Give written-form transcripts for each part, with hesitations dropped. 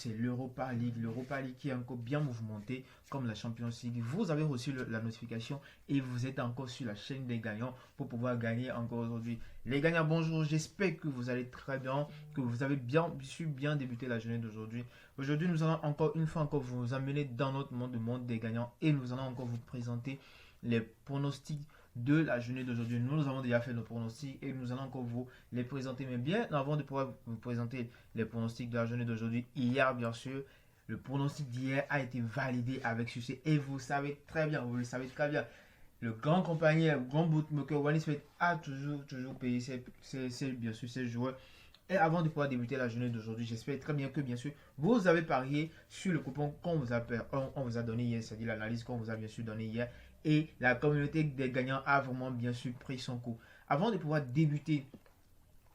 c'est l'Europa League. L'Europa League qui est encore bien mouvementée comme la Champions League. Vous avez reçu la notification et vous êtes encore sur la chaîne des gagnants pour pouvoir gagner encore aujourd'hui. Les gagnants, bonjour. J'espère que vous allez très bien, que vous avez bien débuté la journée d'aujourd'hui. Aujourd'hui, nous allons encore une fois encore vous amener dans notre monde des gagnants et nous allons encore vous présenter les pronostics de la journée d'aujourd'hui. Nous avons déjà fait nos pronostics et nous allons encore vous les présenter. Mais bien avant de pouvoir vous présenter les pronostics de la journée d'aujourd'hui, hier bien sûr, le pronostic d'hier a été validé avec succès et vous savez très bien, vous le savez très bien. Le grand compagnie, le grand bookmaker OneXBet a toujours payé bien sûr ses joueurs. Et avant de pouvoir débuter la journée d'aujourd'hui, j'espère très bien que bien sûr vous avez parié sur le coupon qu'on vous a donné hier, c'est-à-dire l'analyse qu'on vous a bien sûr donné hier. Et la communauté des gagnants a vraiment bien sûr pris son coup. Avant de pouvoir débuter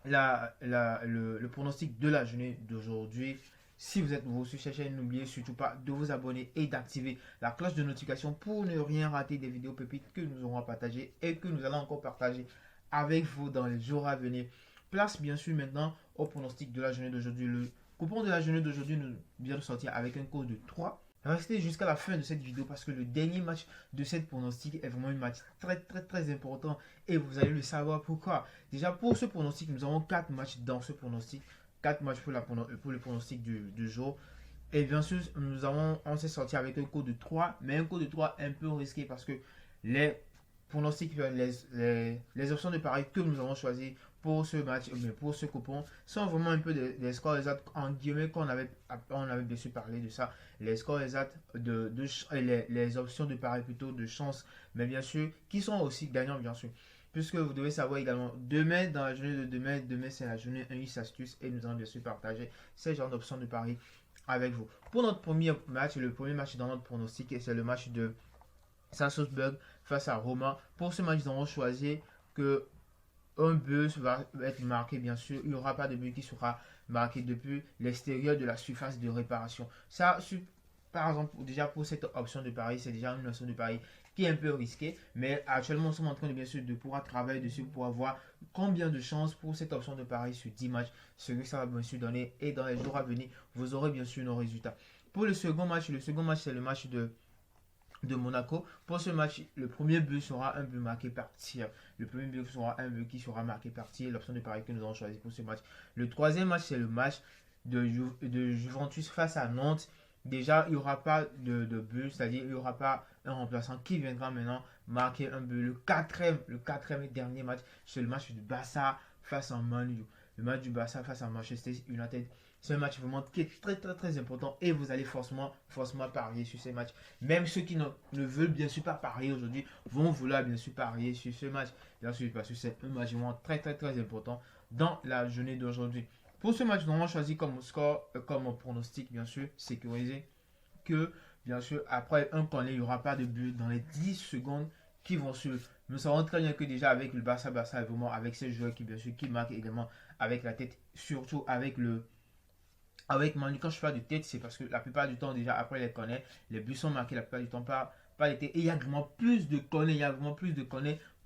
le pronostic de la journée d'aujourd'hui, si vous êtes nouveau sur cette chaîne, n'oubliez surtout pas de vous abonner et d'activer la cloche de notification pour ne rien rater des vidéos pépites que nous aurons partagées et que nous allons encore partager avec vous dans les jours à venir. Place bien sûr maintenant au pronostic de la journée d'aujourd'hui. Le coupon de la journée d'aujourd'hui nous vient de sortir avec un code de 3. Restez jusqu'à la fin de cette vidéo parce que le dernier match de cette pronostic est vraiment un match très important et vous allez le savoir pourquoi. Déjà pour ce pronostic, nous avons 4 matchs dans ce pronostic, 4 matchs pour le pronostic du jour. Et bien sûr, on s'est sorti avec un code de 3, mais un code de 3 un peu risqué parce que les pronostics, les options de paris que nous avons choisies pour ce match, pour ce coupon, sont vraiment un peu des scores exacts en guillemets qu'on avait bien sûr parlé de ça, les scores exacts les options de paris plutôt de chance, mais bien sûr qui sont aussi gagnants bien sûr. Puisque vous devez savoir également, demain, dans la journée de demain c'est la journée 1x astuce et nous allons bien sûr partager ces genres d'options de paris avec vous. Pour notre premier match, le premier match dans notre pronostic, c'est le match de Salzburg face à Roma. Pour ce match, nous avons choisi que un but va être marqué, bien sûr. Il n'y aura pas de but qui sera marqué depuis l'extérieur de la surface de réparation. Ça, par exemple, déjà pour cette option de pari, c'est déjà une option de pari qui est un peu risquée. Mais actuellement, nous sommes en train de bien sûr de pouvoir travailler dessus pour avoir combien de chances pour cette option de pari sur 10 matchs. Ce que ça va bien sûr donner. Et dans les jours à venir, vous aurez bien sûr nos résultats. Pour le second match, c'est le match de Monaco. Pour ce match, le premier but sera un but marqué par tir. Le premier but sera un but qui sera marqué par tir, l'option de pari que nous avons choisi pour ce match. Le troisième match, c'est le match de Juventus face à Nantes. Déjà, il n'y aura pas de but, c'est-à-dire il n'y aura pas un remplaçant qui viendra maintenant marquer un but. Le quatrième et dernier match, c'est le match du Barça face à Man U. Le match du Barça face à Manchester United. C'est un match vraiment qui est très important et vous allez forcément parier sur ces matchs. Même ceux qui ne veulent bien sûr pas parier aujourd'hui vont vouloir bien sûr parier sur ce match. Bien sûr, parce que c'est un match vraiment très important dans la journée d'aujourd'hui. Pour ce match, nous avons choisi comme score, comme pronostic bien sûr, sécurisé que bien sûr après un corner, il n'y aura pas de but dans les 10 secondes qui vont suivre. Nous savons très bien que déjà avec le Barça, vraiment avec ces joueurs qui bien sûr qui marquent également avec la tête, surtout avec Manu, quand je parle de tête, c'est parce que la plupart du temps, déjà après les corners, les buts sont marqués la plupart du temps par les têtes. Et il y a vraiment plus de corners,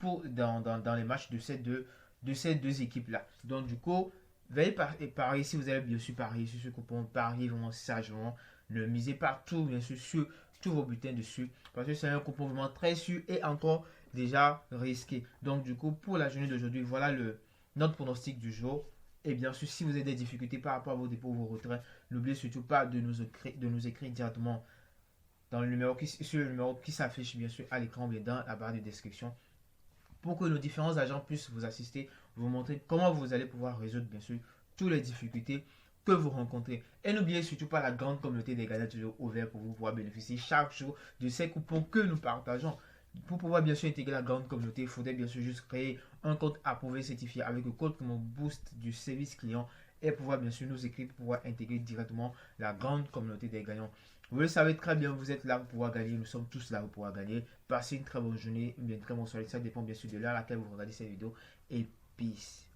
dans les matchs de ces deux équipes-là. Donc, du coup, veuillez parier si vous avez bien sûr parier sur ce coupon. Pariez vraiment sagement. Ne misez pas tout, bien sûr, sur tous vos bulletins dessus. Parce que c'est un coupon vraiment très sûr et encore déjà risqué. Donc, du coup, pour la journée d'aujourd'hui, voilà notre pronostic du jour. Et bien sûr, si vous avez des difficultés par rapport à vos dépôts ou vos retraits, n'oubliez surtout pas de nous écrire directement sur le numéro qui s'affiche bien sûr à l'écran ou bien dans la barre de description pour que nos différents agents puissent vous assister, vous montrer comment vous allez pouvoir résoudre bien sûr toutes les difficultés que vous rencontrez. Et n'oubliez surtout pas la grande communauté des gagnants toujours ouverte pour vous pouvoir bénéficier chaque jour de ces coupons que nous partageons. Pour pouvoir bien sûr intégrer la grande communauté, il faudrait bien sûr juste créer un compte approuvé certifié avec le code pour mon boost du service client et pouvoir bien sûr nous écrire pour pouvoir intégrer directement la grande communauté des gagnants. Vous le savez très bien, vous êtes là pour pouvoir gagner, nous sommes tous là pour pouvoir gagner. Passez une très bonne journée, une très bonne soirée, ça dépend bien sûr de l'heure à laquelle vous regardez cette vidéo et peace.